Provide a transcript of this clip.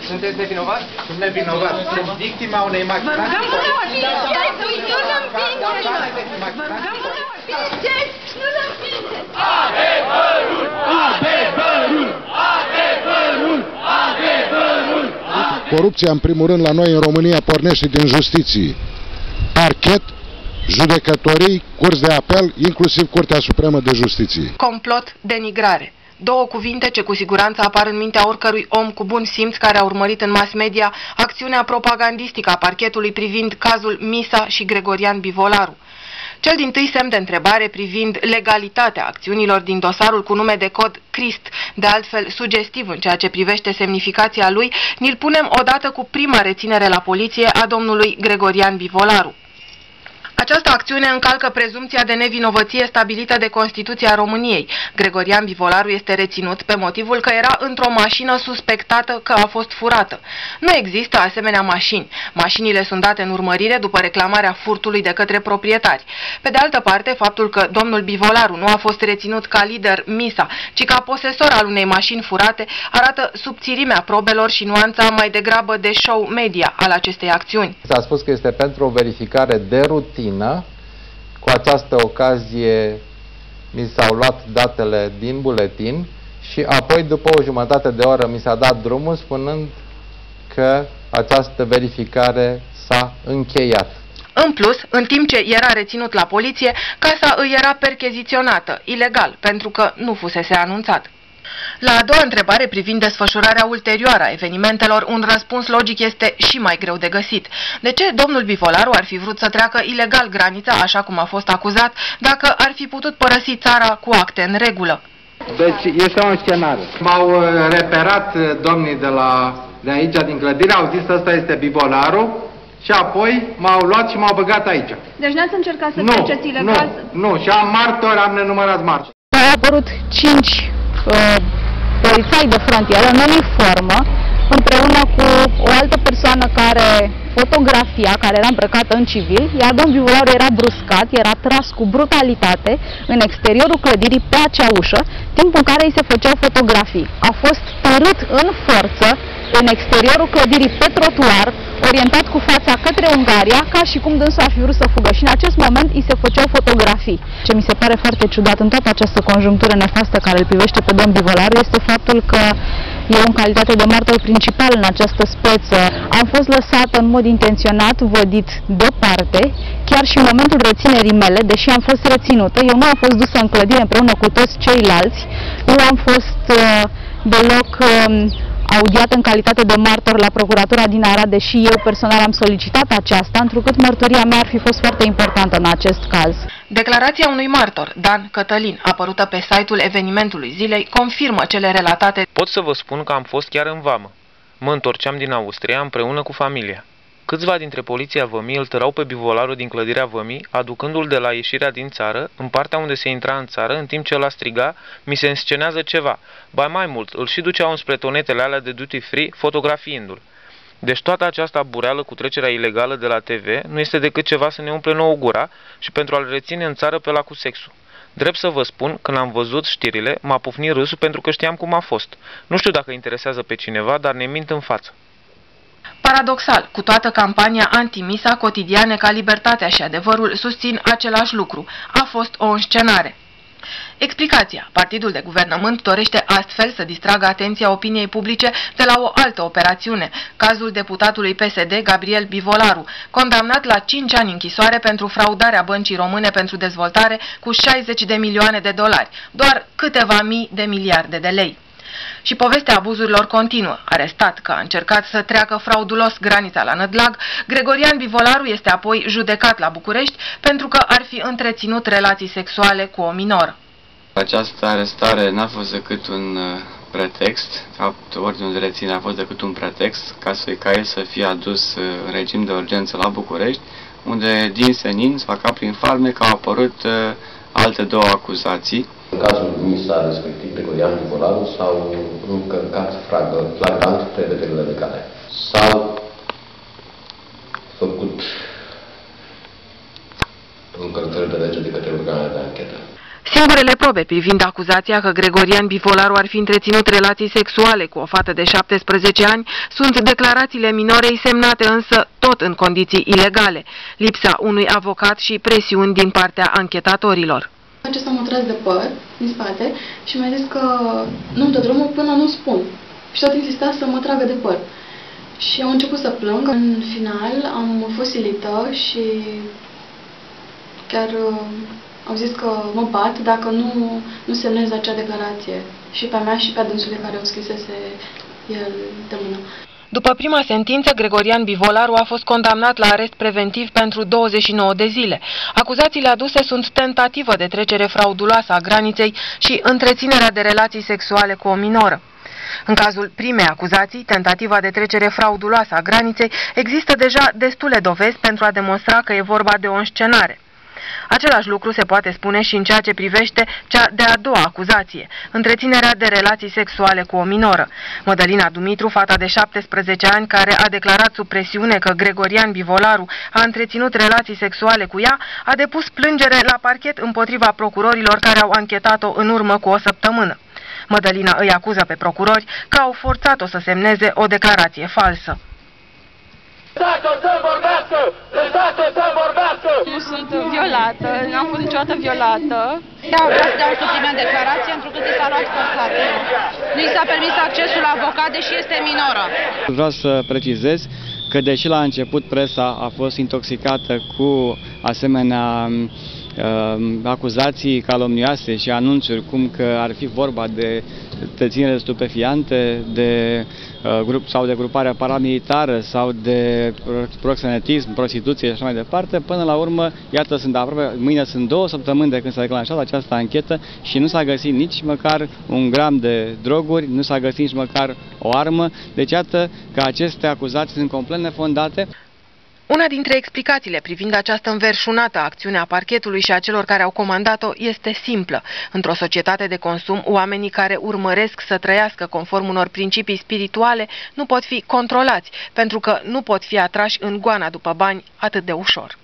Sunteți nevinovat? Sunt nevinovat. Sunt victima unei machinații. Corupția, în primul rând, la noi în România pornește din justiție. Parchet, judecătorii, curți de apel, inclusiv Curtea Supremă de Justiție. Complot, denigrare. Două cuvinte ce cu siguranță apar în mintea oricărui om cu bun simț care a urmărit în mass media acțiunea propagandistică a parchetului privind cazul Misa și Gregorian Bivolaru. Cel dintâi semn de întrebare privind legalitatea acțiunilor din dosarul cu nume de cod Crist, de altfel sugestiv în ceea ce privește semnificația lui, ni-l punem odată cu prima reținere la poliție a domnului Gregorian Bivolaru. Această acțiune încalcă prezumția de nevinovăție stabilită de Constituția României. Gregorian Bivolaru este reținut pe motivul că era într-o mașină suspectată că a fost furată. Nu există asemenea mașini. Mașinile sunt date în urmărire după reclamarea furtului de către proprietari. Pe de altă parte, faptul că domnul Bivolaru nu a fost reținut ca lider Misa, ci ca posesor al unei mașini furate, arată subțirimea probelor și nuanța mai degrabă de show media al acestei acțiuni. S-a spus că este pentru o verificare de rutină. Cu această ocazie mi s-au luat datele din buletin și apoi după o jumătate de oră mi s-a dat drumul spunând că această verificare s-a încheiat. În plus, în timp ce era reținut la poliție, casa îi era percheziționată, ilegal, pentru că nu fusese anunțat. La a doua întrebare privind desfășurarea ulterioară a evenimentelor, un răspuns logic este și mai greu de găsit. De ce domnul Bivolaru ar fi vrut să treacă ilegal granița, așa cum a fost acuzat, dacă ar fi putut părăsi țara cu acte în regulă? Deci este un scenariu. M-au reperat domnii de aici, din clădire, au zis că ăsta este Bivolaru și apoi m-au luat și m-au băgat aici. Deci n-ați încercat să treceți ilegal? Nu, și am martori, am nenumărat martori. Au apărut 5 polițai de frontieră în uniformă, împreună cu o altă persoană care fotografia, care era îmbrăcată în civil, iar domnul Bivolaru era bruscat, era tras cu brutalitate în exteriorul clădirii pe acea ușă, timpul în care îi se făceau fotografii. A fost tărât în forță în exteriorul clădirii pe trotuar, orientat cu fața către Ungaria, ca și cum dânsul ar fi vrut să fugă. Și în acest moment îi se făceau fotografii. Ce mi se pare foarte ciudat în toată această conjunctură nefastă care îl privește pe domnul Bivolaru este faptul că eu, în calitate de martor principal în această speță, am fost lăsată în mod intenționat, vădit deoparte, chiar și în momentul reținerii mele, deși am fost reținută, eu nu am fost dusă în clădire împreună cu toți ceilalți, nu am fost deloc audiată în calitate de martor la Procuratura din Arad, deși eu personal am solicitat aceasta, întrucât mărturia mea ar fi fost foarte importantă în acest caz. Declarația unui martor, Dan Cătălin, apărută pe site-ul evenimentului zilei, confirmă cele relatate. Pot să vă spun că am fost chiar în vamă. Mă întorceam din Austria împreună cu familia. Câțiva dintre poliția vămii îl tărau pe Bivolaru din clădirea vămii, aducându-l de la ieșirea din țară, în partea unde se intra în țară, în timp ce el striga, mi se înscenează ceva. Ba mai mult, îl și duceau înspre tonetele alea de duty free, fotografiindu-l. Deci toată această bureală cu trecerea ilegală de la TV nu este decât ceva să ne umple nouă gura și pentru a-l reține în țară pe la cu sexul. Drept să vă spun, când am văzut știrile, m-a pufnit râsul pentru că știam cum a fost. Nu știu dacă interesează pe cineva, dar ne mint în față. Paradoxal, cu toată campania anti-Misa, cotidiane ca Libertatea și Adevărul susțin același lucru. A fost o înscenare. Explicația. Partidul de guvernământ dorește astfel să distragă atenția opiniei publice de la o altă operațiune, cazul deputatului PSD Gabriel Bivolaru, condamnat la 5 ani închisoare pentru fraudarea Băncii Române pentru Dezvoltare cu 60 de milioane de dolari, doar câteva mii de miliarde de lei. Și povestea abuzurilor continuă. Arestat că a încercat să treacă fraudulos granița la Nădlag, Gregorian Bivolaru este apoi judecat la București pentru că ar fi întreținut relații sexuale cu o minoră. Această arestare n-a fost decât un pretext, de fapt ordinul de reținere a fost decât un pretext ca el să fie adus în regim de urgență la București, unde din senin sau ca prin farmec au apărut alte două acuzații. În cazul Misa, respectiv Gregorian Bivolaru, s-au încălcat flagrant prevederile legale. S-au făcut încălcări de lege de către organele de anchetă. Singurele probe privind acuzația că Gregorian Bivolaru ar fi întreținut relații sexuale cu o fată de 17 ani sunt declarațiile minorei semnate însă tot în condiții ilegale, lipsa unui avocat și presiuni din partea anchetatorilor. Acesta m-a tras de păr din spate și mi-a zis că nu-mi dă drumul până nu spun. Și tot insista să mă tragă de păr. Și am început să plâng. În final am fost silită și chiar au zis că mă bat dacă nu semnez acea declarație. Și pe mea și pe dânsul de care o scrisese el de mână. După prima sentință, Gregorian Bivolaru a fost condamnat la arest preventiv pentru 29 de zile. Acuzațiile aduse sunt tentativă de trecere frauduloasă a graniței și întreținerea de relații sexuale cu o minoră. În cazul primei acuzații, tentativa de trecere frauduloasă a graniței, există deja destule dovezi pentru a demonstra că e vorba de o înscenare. Același lucru se poate spune și în ceea ce privește cea de-a doua acuzație, întreținerea de relații sexuale cu o minoră. Mădălina Dumitru, fata de 17 ani, care a declarat sub presiune că Gregorian Bivolaru a întreținut relații sexuale cu ea, a depus plângere la parchet împotriva procurorilor care au anchetat-o în urmă cu o săptămână. Mădălina îi acuză pe procurori că au forțat-o să semneze o declarație falsă. Lăsați-o să vorbească! Lăsați-o să vorbească! Nu sunt violată, n-am fost niciodată violată. Ea vrea să dea o suplimentă declarație pentru că i s-a luat forțat. Nu i s-a permis accesul la avocat, deși este minoră. Vreau să precizez că deși la început presa a fost intoxicată cu asemenea acuzații calomnioase și anunțuri cum că ar fi vorba de deținere stupefiante, de grup sau de grupare paramilitară sau de proxenetism, prostituție și așa mai departe, până la urmă, iată, mâine sunt 2 săptămâni de când s-a declanșat această anchetă și nu s-a găsit nici măcar un gram de droguri, nu s-a găsit nici măcar o armă, deci iată că aceste acuzații sunt complet nefondate. Una dintre explicațiile privind această înverșunată acțiune a parchetului și a celor care au comandat-o este simplă. Într-o societate de consum, oamenii care urmăresc să trăiască conform unor principii spirituale nu pot fi controlați, pentru că nu pot fi atrași în goana după bani atât de ușor.